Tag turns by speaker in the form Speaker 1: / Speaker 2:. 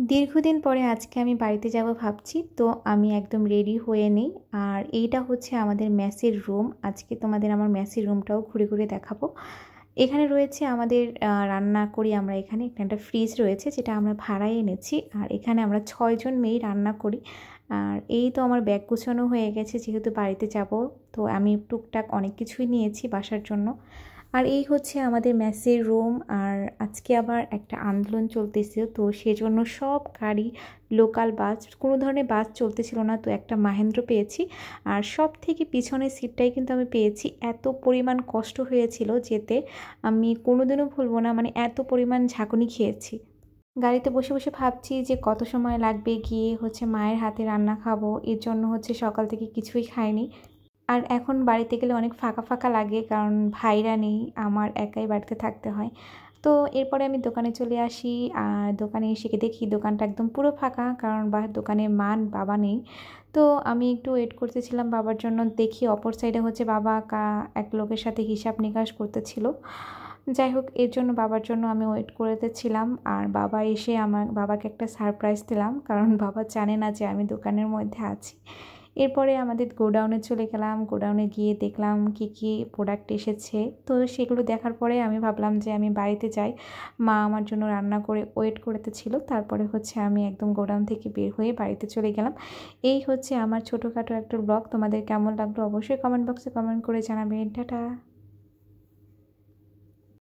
Speaker 1: দীর্ঘদিন পরে আজকে আমি বাড়িতে যাব ভাবছি। তো আমি একদম রেডি হয়ে নেই। আর এইটা হচ্ছে আমাদের মেসের রুম। আজকে তোমাদের আমার মেসের রুমটাও ঘুরে ঘুরে দেখাবো। এখানে রয়েছে আমাদের রান্না করি আমরা এখানে। এখানে একটা ফ্রিজ রয়েছে যেটা আমরা ভাড়ায় এনেছি। আর এখানে আমরা ৬ জন মেয়েই রান্না করি। আর এই তো আমার ব্যাগ গুছানো হয়ে গেছে যেহেতু বাড়িতে যাব। তো আমি টুকটাক অনেক কিছুই নিয়েছি বাসার জন্য। আর এই হচ্ছে আমাদের মেসের রুম। আর আজকে আবার একটা আন্দোলন চলতেছিল, তো সেজন্য সব গাড়ি, লোকাল বাস, কোনো ধরনের বাস চলতেছিল না। তো একটা মাহেন্দ্র পেয়েছি। আর সব থেকে পিছনের সিটটাই কিন্তু আমি পেয়েছি। এত পরিমাণ কষ্ট হয়েছিল যেতে, আমি কোনোদিনও ভুলবো না। মানে এত পরিমাণ ঝাঁকুনি খেয়েছি। গাড়িতে বসে বসে ভাবছি যে কত সময় লাগবে, গিয়ে হচ্ছে মায়ের হাতে রান্না খাবো। এর জন্য হচ্ছে সকাল থেকে কিছুই খাইনি। আর এখন বাড়িতে গেলে অনেক ফাঁকা ফাঁকা লাগে, কারণ ভাইরা নেই, আমার একাই বাড়িতে থাকতে হয়। তো এরপরে আমি দোকানে চলে আসি। আর দোকানে এসে দেখি দোকানটা একদম পুরো ফাঁকা, কারণ দোকানে বাবা নেই। তো আমি একটু ওয়েট করতেছিলাম বাবার জন্য। দেখি অপর সাইডে হচ্ছে বাবা এক লোকের সাথে হিসাব নিকাশ করতেছিল। যাই হোক, এর জন্য বাবার জন্য আমি ওয়েট করতেছিলাম। আর বাবা এসে বাবাকে একটা সারপ্রাইজ দিলাম, কারণ বাবা জানে না যে আমি দোকানের মধ্যে আছি। এরপরে আমাদের গোডাউনে চলে গেলাম। গোডাউনে গিয়ে দেখলাম কি কি প্রোডাক্ট এসেছে। তো সেগুলো দেখার পরে আমি ভাবলাম যে আমি বাড়িতে যাই। মা আমার জন্য রান্না করে ওয়েট করতেছিল। তারপরে হচ্ছে আমি একদম গোডাউন থেকে বের হয়ে বাড়িতে চলে গেলাম। এই হচ্ছে আমার ছোটোখাটো একটা ব্লগ। তোমাদের কেমন লাগলো অবশ্যই কমেন্ট বক্সে কমেন্ট করে জানাবেন। টাটা।